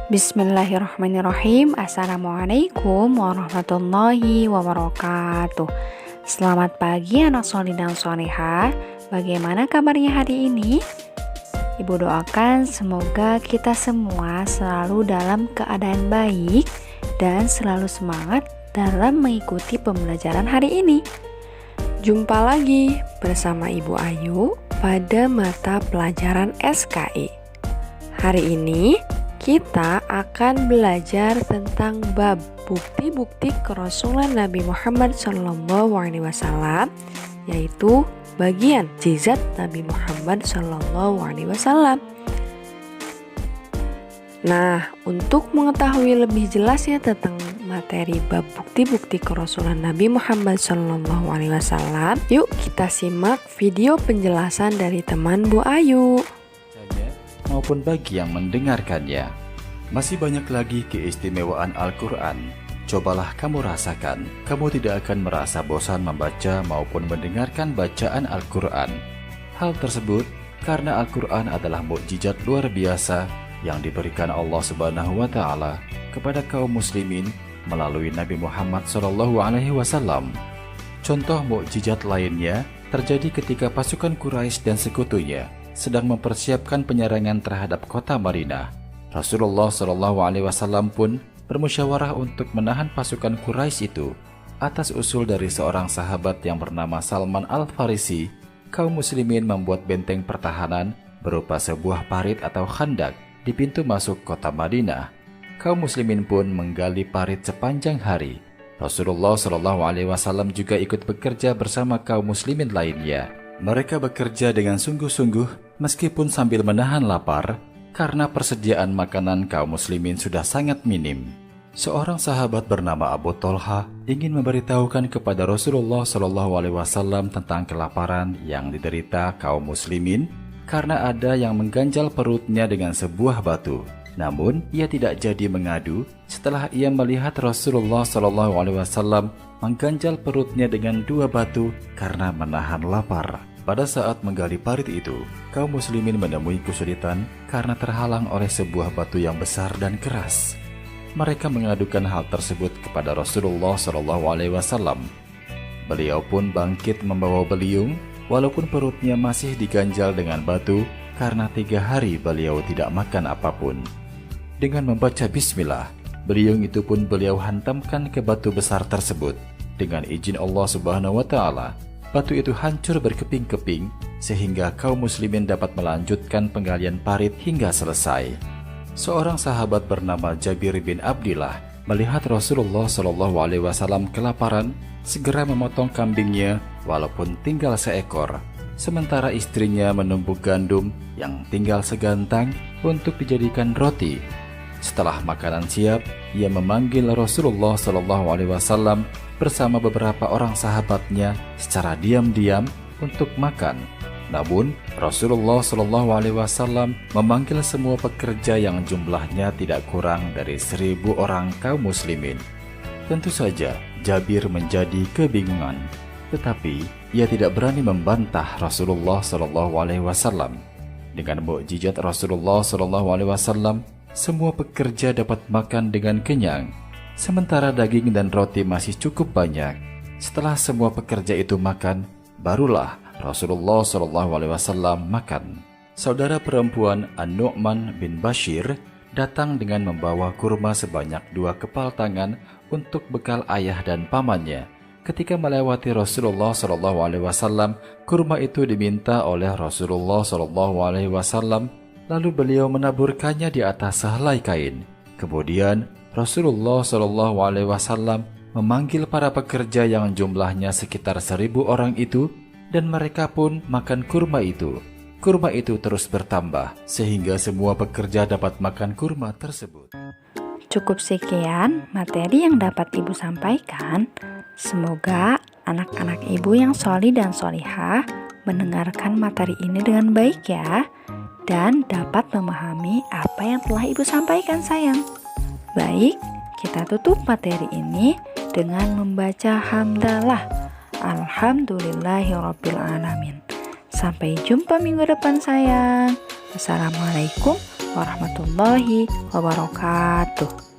Bismillahirrahmanirrahim. Assalamualaikum warahmatullahi wabarakatuh. Selamat pagi anak solih dan soleha. Bagaimana kabarnya hari ini? Ibu doakan semoga kita semua selalu dalam keadaan baik dan selalu semangat dalam mengikuti pembelajaran hari ini. Jumpa lagi bersama Ibu Ayu pada mata pelajaran SKI. Hari ini kita akan belajar tentang bab bukti-bukti kerasulan Nabi Muhammad SAW, yaitu bagian mukjizat Nabi Muhammad SAW. Nah, untuk mengetahui lebih jelas ya tentang materi bab bukti-bukti kerasulan Nabi Muhammad SAW, yuk kita simak video penjelasan dari teman Bu Ayu maupun bagi yang mendengarkannya. Masih banyak lagi keistimewaan Al-Quran. Cobalah kamu rasakan, kamu tidak akan merasa bosan membaca maupun mendengarkan bacaan Al-Quran. Hal tersebut karena Al-Quran adalah mukjizat luar biasa yang diberikan Allah Subhanahu wa Ta'ala kepada kaum muslimin melalui Nabi Muhammad SAW. Contoh mukjizat lainnya terjadi ketika pasukan Quraisy dan sekutunya sedang mempersiapkan penyerangan terhadap kota Madinah. Rasulullah SAW pun bermusyawarah untuk menahan pasukan Quraisy itu. Atas usul dari seorang sahabat yang bernama Salman Al-Farisi, kaum muslimin membuat benteng pertahanan berupa sebuah parit atau khandak di pintu masuk kota Madinah. Kaum muslimin pun menggali parit sepanjang hari. Rasulullah SAW juga ikut bekerja bersama kaum muslimin lainnya. Mereka bekerja dengan sungguh-sungguh meskipun sambil menahan lapar karena persediaan makanan kaum muslimin sudah sangat minim. Seorang sahabat bernama Abu Tolha ingin memberitahukan kepada Rasulullah SAW tentang kelaparan yang diderita kaum muslimin karena ada yang mengganjal perutnya dengan sebuah batu. Namun ia tidak jadi mengadu setelah ia melihat Rasulullah SAW mengganjal perutnya dengan 2 batu karena menahan lapar. Pada saat menggali parit itu, kaum muslimin menemui kesulitan karena terhalang oleh sebuah batu yang besar dan keras. Mereka mengadukan hal tersebut kepada Rasulullah SAW. Beliau pun bangkit membawa beliung, walaupun perutnya masih diganjal dengan batu karena 3 hari beliau tidak makan apapun. Dengan membaca bismillah, beliung itu pun beliau hantamkan ke batu besar tersebut. Dengan izin Allah Subhanahu wa Ta'ala, batu itu hancur berkeping-keping sehingga kaum muslimin dapat melanjutkan penggalian parit hingga selesai. Seorang sahabat bernama Jabir bin Abdillah melihat Rasulullah SAW kelaparan, segera memotong kambingnya walaupun tinggal seekor, sementara istrinya menumbuk gandum yang tinggal segantang untuk dijadikan roti. Setelah makanan siap, ia memanggil Rasulullah SAW bersama beberapa orang sahabatnya secara diam-diam untuk makan. Namun Rasulullah SAW memanggil semua pekerja yang jumlahnya tidak kurang dari 1.000 orang kaum muslimin. Tentu saja Jabir menjadi kebingungan, tetapi ia tidak berani membantah Rasulullah SAW. Dengan mukjizat Rasulullah SAW, semua pekerja dapat makan dengan kenyang, sementara daging dan roti masih cukup banyak. Setelah semua pekerja itu makan, barulah Rasulullah SAW makan. Saudara perempuan An-Nu'man bin Bashir datang dengan membawa kurma sebanyak 2 kepal tangan untuk bekal ayah dan pamannya. Ketika melewati Rasulullah SAW, kurma itu diminta oleh Rasulullah SAW, lalu beliau menaburkannya di atas sehelai kain. Kemudian Rasulullah SAW memanggil para pekerja yang jumlahnya sekitar 1.000 orang itu, dan mereka pun makan kurma itu. Kurma itu terus bertambah sehingga semua pekerja dapat makan kurma tersebut. Cukup sekian materi yang dapat Ibu sampaikan. Semoga anak-anak Ibu yang solih dan solihah mendengarkan materi ini dengan baik ya, dan dapat memahami apa yang telah Ibu sampaikan sayang. Baik, kita tutup materi ini dengan membaca hamdalah. Alhamdulillahirrabbilalamin. Sampai jumpa minggu depan sayang. Assalamualaikum warahmatullahi wabarakatuh.